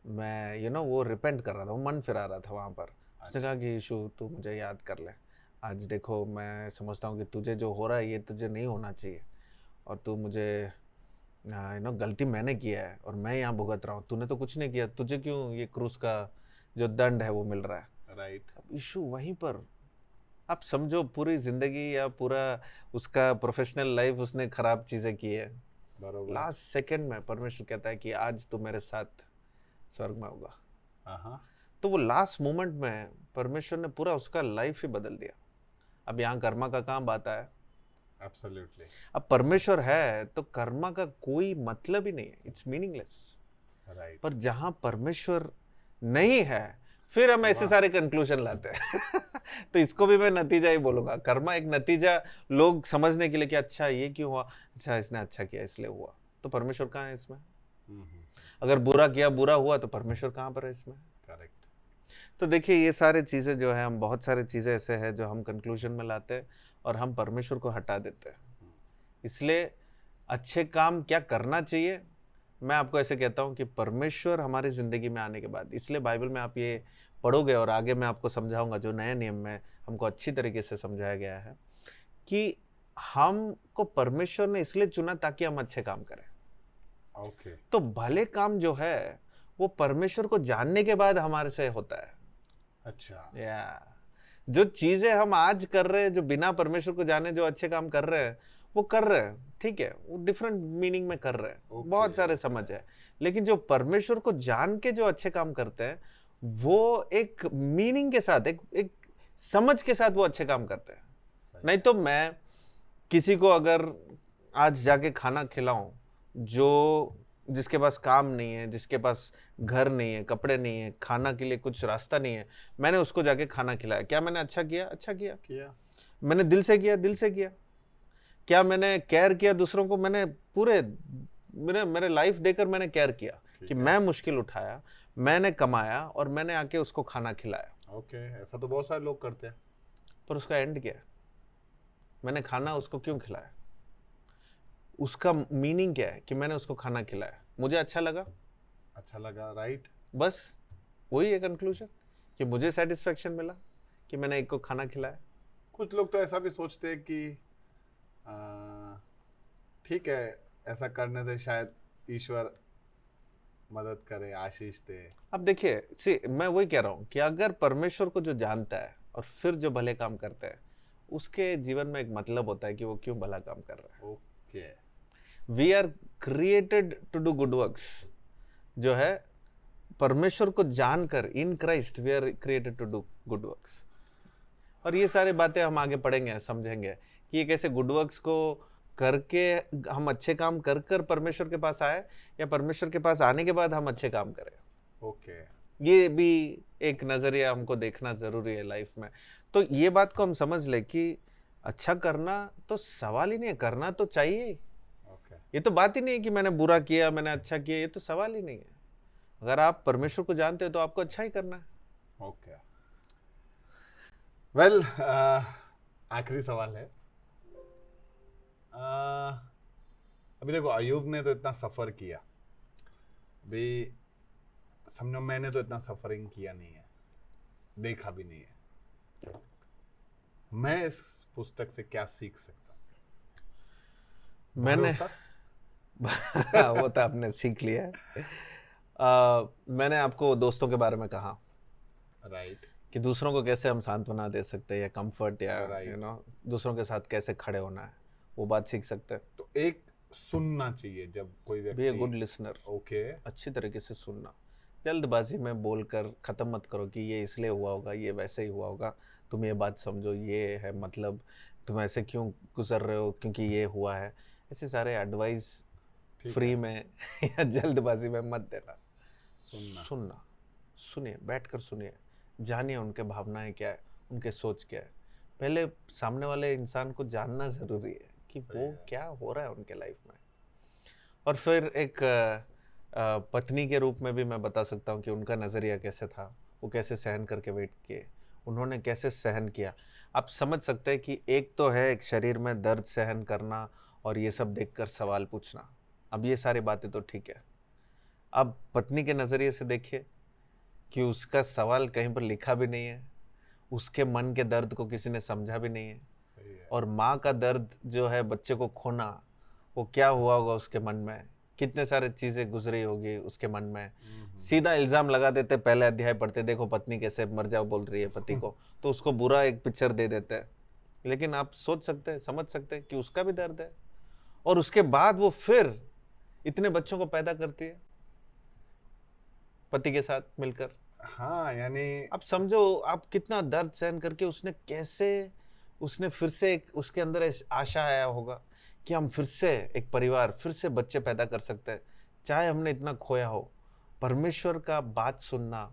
मैं वो रिपेंट कर रहा था, वो मन फिरा रहा था वहाँ पर। उसने कहा कि यीशु तू मुझे याद कर ले, आज देखो मैं समझता हूँ कि तुझे जो हो रहा है ये तुझे नहीं होना चाहिए, और तू मुझे गलती मैंने किया है और मैं यहाँ भुगत रहा हूँ, तूने तो कुछ नहीं किया, तुझे क्यों ये क्रूस का जो दंड है वो मिल रहा है। राइट। अब यीशु वहीं पर, आप समझो पूरी जिंदगी या पूरा उसका प्रोफेशनल लाइफ उसने खराब चीजें की है, बरोबर। लास्ट सेकंड में परमेश्वर कहता है कि आज तू मेरे साथ स्वर्ग में होगा। हाँ, तो वो लास्ट मोमेंट में परमेश्वर ने पूरा उसका लाइफ ही बदल दिया। अब यहाँ कर्मा का काम आता है। एब्सोल्युटली। अब परमेश्वर है तो कर्मा का कोई मतलब ही नहीं है, इट्स मीनिंगलेस। राइट। पर जहां परमेश्वर नहीं है, फिर हम ऐसे सारे कंक्लूजन लाते हैं। तो इसको भी मैं नतीजा ही बोलूंगा। कर्मा एक नतीजा, लोग समझने के लिए कि अच्छा ये क्यों हुआ, अच्छा इसने अच्छा किया इसलिए हुआ, तो परमेश्वर कहाँ है इसमें? अगर बुरा किया, बुरा हुआ, तो परमेश्वर कहाँ पर है इसमें? करेक्ट। तो देखिए ये सारे चीज़ें जो है, हम बहुत सारे चीज़ें ऐसे हैं जो हम कंक्लूजन में लाते हैं और हम परमेश्वर को हटा देते हैं। इसलिए अच्छे काम क्या करना चाहिए, मैं आपको ऐसे कहता हूँ कि परमेश्वर हमारी ज़िंदगी में आने के बाद, इसलिए बाइबल में आप ये पढ़ोगे और आगे मैं आपको समझाऊंगा, जो नए नियम में हमको अच्छी तरीके से समझाया गया है कि हमको परमेश्वर ने इसलिए चुना ताकि हम अच्छे काम करें। ओके। तो भले काम जो है वो परमेश्वर को जानने के बाद हमारे से होता है। अच्छा। या जो चीजें हम आज कर रहे हैं, जो बिना परमेश्वर को जाने जो अच्छे काम कर रहे हैं, वो कर रहे हैं, ठीक है, वो डिफरेंट मीनिंग में कर रहे हैं, बहुत सारे समझ है। लेकिन जो परमेश्वर को जान के जो अच्छे काम करते हैं, वो एक मीनिंग के साथ, एक समझ के साथ वो अच्छे काम करते हैं। नहीं तो मैं किसी को अगर आज जाके खाना खिलाऊं, जो जिसके पास काम नहीं है, जिसके पास घर नहीं है, कपड़े नहीं है, खाना के लिए कुछ रास्ता नहीं है, मैंने उसको जाके खाना खिलाया, क्या मैंने अच्छा किया? अच्छा किया। मैंने दिल से किया, दिल से किया। क्या मैंने केयर किया दूसरों को? मैंने पूरे मेरे लाइफ देकर मैंने केयर किया कि मैं मुश्किल उठाया, मैंने कमाया और मैंने आके उसको खाना खिलाया। ओके, ऐसा तो बहुत सारे लोग करते हैं। पर उसका एंड क्या है? मैंने खाना उसको क्यों खिलाया? उसका मीनिंग क्या है कि मैंने उसको खाना खिलाया? मुझे अच्छा लगा, अच्छा लगा, राइट। बस वही है कंक्लूजन। कि मुझे सेटिस्फेक्शन मिला कि मैंने एक को खाना खिलाया। कुछ लोग तो ऐसा भी सोचते हैं कि आ, ठीक है, ऐसा करने से शायद ईश्वर मदद करे, आशीष दे। अब देखिए, सी मैं वही कह रहा हूँ कि अगर परमेश्वर को जो जानता है और फिर जो भले काम करता है, उसके जीवन में एक मतलब होता है कि वो क्यों भला काम कर रहा है। Okay, we are created to do good works, जो है परमेश्वर को जानकर, in Christ we are created to do good works. और ये सारी बातें हम आगे पढ़ेंगे, समझेंगे कि ये कैसे गुड वर्क्स को करके हम अच्छे काम कर कर परमेश्वर के पास आए, या परमेश्वर के पास आने के बाद हम अच्छे काम करें। ओके, ये भी एक नजरिया हमको देखना जरूरी है लाइफ में। तो ये बात को हम समझ ले कि अच्छा करना तो सवाल ही नहीं है, करना तो चाहिए। ओके, ये तो बात ही नहीं है कि मैंने बुरा किया, मैंने अच्छा किया, ये तो सवाल ही नहीं है। अगर आप परमेश्वर को जानते हो तो आपको अच्छा ही करना है। ओके। वेल, आखिरी सवाल है। अभी देखो, अयूब ने तो इतना सफर किया, अभी समझो मैंने तो इतना सफरिंग किया नहीं है, देखा भी नहीं है। मैं इस पुस्तक से क्या सीख सकता हूं? मैंने भरोसा? वो तो आपने सीख लिया है। मैंने आपको दोस्तों के बारे में कहा राइट, कि दूसरों को कैसे हम सांत्वना दे सकते हैं, या कंफर्ट, या Right. दूसरों के साथ कैसे खड़े होना है, वो बात सीख सकते हैं। तो एक सुनना चाहिए जब कोई बी ए व्यक्ति। गुड लिसनर, ओके, अच्छी तरीके से सुनना। जल्दबाजी में बोलकर ख़त्म मत करो कि ये इसलिए हुआ होगा, ये वैसे ही हुआ होगा, तुम ये बात समझो, ये है मतलब, तुम ऐसे क्यों गुजर रहे हो क्योंकि ये हुआ है। ऐसे सारे एडवाइस ठीक फ्री है। में या जल्दबाजी में मत देना। सुनना। सुनिए, बैठकर सुनिए, जानिए उनके भावनाएं क्या है, उनके सोच क्या है। पहले सामने वाले इंसान को जानना ज़रूरी है कि सही वो है। क्या हो रहा है उनके लाइफ में। और फिर एक पत्नी के रूप में भी मैं बता सकता हूँ कि उनका नज़रिया कैसे था, वो कैसे सहन करके वेट किए, उन्होंने कैसे सहन किया। आप समझ सकते हैं कि एक तो है एक शरीर में दर्द सहन करना और ये सब देखकर सवाल पूछना। अब ये सारी बातें तो ठीक है, अब पत्नी के नज़रिए से देखिए कि उसका सवाल कहीं पर लिखा भी नहीं है, उसके मन के दर्द को किसी ने समझा भी नहीं है। सही है। और माँ का दर्द जो है बच्चे को खोना, वो क्या हुआ होगा उसके मन में, कितने सारे चीज़ें गुजरी होगी उसके मन में। सीधा इल्ज़ाम लगा देते, पहले अध्याय पढ़ते, देखो पत्नी कैसे मर जाओ बोल रही है पति को, तो उसको बुरा एक पिक्चर दे देते हैं। लेकिन आप सोच सकते हैं, समझ सकते हैं कि उसका भी दर्द है, और उसके बाद वो फिर इतने बच्चों को पैदा करती है पति के साथ मिलकर। हाँ, यानी आप समझो आप कितना दर्द सहन करके उसने फिर से एक उसके अंदर आशा आया होगा कि हम फिर से एक परिवार, फिर से बच्चे पैदा कर सकते हैं, चाहे हमने इतना खोया हो। परमेश्वर का बात सुनना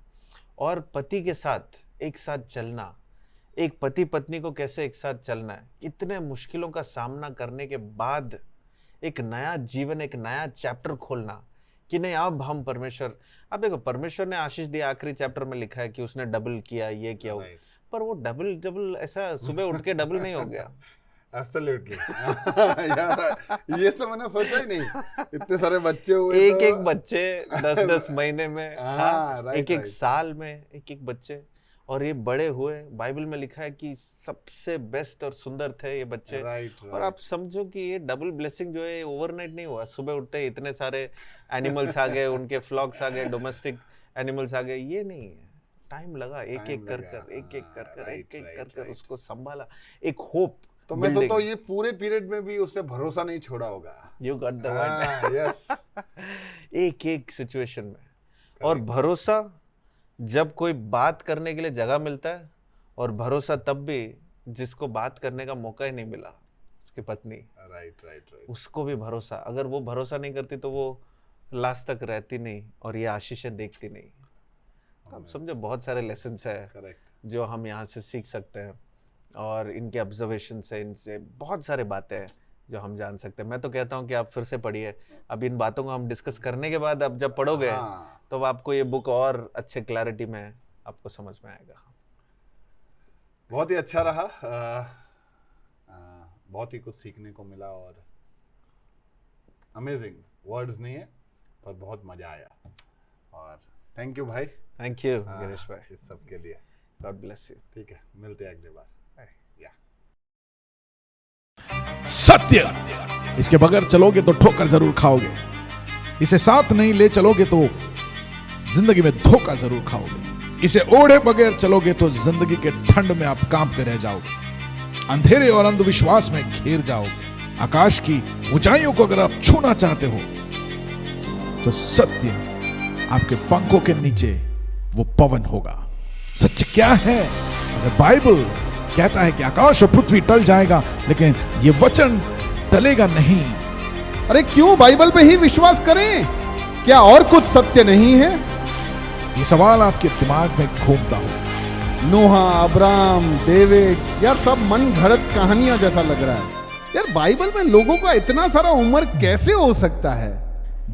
और पति के साथ एक साथ चलना, एक पति पत्नी को कैसे एक साथ चलना है, इतने मुश्किलों का सामना करने के बाद एक नया जीवन, एक नया चैप्टर खोलना कि नहीं अब हम परमेश्वर। अब देखो, परमेश्वर ने आशीष दिया, आखिरी चैप्टर में लिखा है कि उसने डबल किया, ये किया वो, Right. पर वो डबल डबल ऐसा सुबह उठ के डबल नहीं हो गया। एब्सोल्युटली। यार, ये तो मैंने सोचा ही नहीं, इतने सारे बच्चे हुए एक तो। एक बच्चे 10-10 महीने में, हाँ, right, एक एक right. साल में एक एक बच्चे, और ये बड़े हुए। बाइबल में लिखा है कि सबसे बेस्ट और सुंदर थे ये बच्चे। राइट, और आप समझो कि ये डबल ब्लेसिंग जो है ओवरनाइट नहीं हुआ। सुबह उठते ही इतने सारे एनिमल्स आ गए, उनके फ्लॉक्स आ गए, डोमेस्टिक एनिमल्स आ गए, ये नहीं है, टाइम लगा, एक एक कर कर, एक एक कर कर, एक एक कर कर उसको संभाला, एक होप। तो मैं सोचता हूँ ये पूरे पीरियड में भी उसने भरोसा नहीं छोड़ा होगा। You got the word. Yes. एक एक सिचुएशन में। और भरोसा, जब कोई बात करने के लिए जगह मिलता है, और भरोसा तब भी जिसको बात करने का मौका ही नहीं मिला, उसकी पत्नी, राइट राइट राइट। उसको भी भरोसा। अगर वो भरोसा नहीं करती तो वो लास्ट तक रहती नहीं और ये आशीषें देखती नहीं। तो आप समझो बहुत सारे लेसन्स है करेक्ट। जो हम यहाँ से सीख सकते हैं, और इनके ऑब्जर्वेशन से, इनसे बहुत सारे बातें हैं जो हम जान सकते हैं। मैं तो कहता हूँ कि आप फिर से पढ़िए। अब इन बातों को हम डिस्कस करने के बाद अब जब पढ़ोगे तो आपको ये बुक और अच्छे क्लैरिटी में आपको समझ में आएगा। बहुत ही अच्छा रहा, बहुत ही कुछ सीखने को मिला, और अमेजिंग, वर्ड्स नहीं है पर बहुत मजा आया। और थैंक यू भाई थैंक यू गिरीश भाई, इस सब के लिए। God bless you. ठीक है, मिलते हैं अगली बार। या सत्य, इसके बगैर चलोगे तो ठोकर जरूर खाओगे। इसे साथ नहीं ले चलोगे तो जिंदगी में धोखा जरूर खाओगे। इसे ओढ़े बगैर चलोगे तो जिंदगी के ठंड में आप कांपते रह जाओगे, अंधेरे और अंधविश्वास में घिर जाओगे। आकाश की ऊंचाइयों को अगर आप छूना चाहते हो तो सत्य आपके पंखों के नीचे वो पवन होगा। सत्य क्या है? अगर बाइबल कहता है कि आकाश और पृथ्वी टल जाएगा लेकिन ये वचन टलेगा नहीं। अरे क्यों बाइबल पे ही विश्वास करें? क्या और कुछ सत्य नहीं है? ये सवाल आपके दिमाग में घूमता हो। नोहा, अब्राहम, डेविड, यार सब मन घड़त कहानियां जैसा लग रहा है। यार बाइबल में लोगों का इतना सारा उम्र कैसे हो सकता है?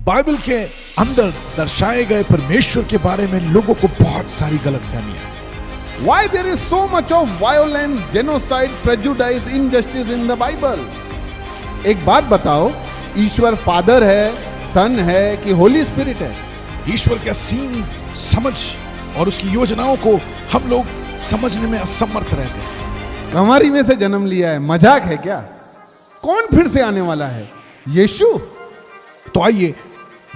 बाइबल के अंदर दर्शाए गए परमेश्वर के बारे में लोगों को बहुत सारी गलतफहमियां। Why there is so much of violence, genocide, prejudice, injustice in the Bible? एक बात बताओ, ईश्वर फादर है, सन है कि होली स्पिरिट है? ईश्वर के असीम समझ और उसकी योजनाओं को हम लोग समझने में असमर्थ रहते हैं। कमारी में से जन्म लिया है, मजाक है क्या? कौन फिर से आने वाला है? यीशु? तो आइए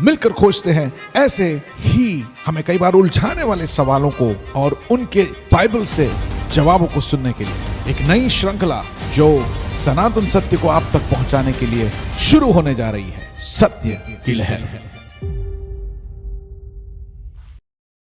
मिलकर खोजते हैं ऐसे ही हमें कई बार उलझाने वाले सवालों को और उनके बाइबल से जवाबों को सुनने के लिए एक नई श्रृंखला जो सनातन सत्य को आप तक पहुंचाने के लिए शुरू होने जा रही है, सत्य की लहर।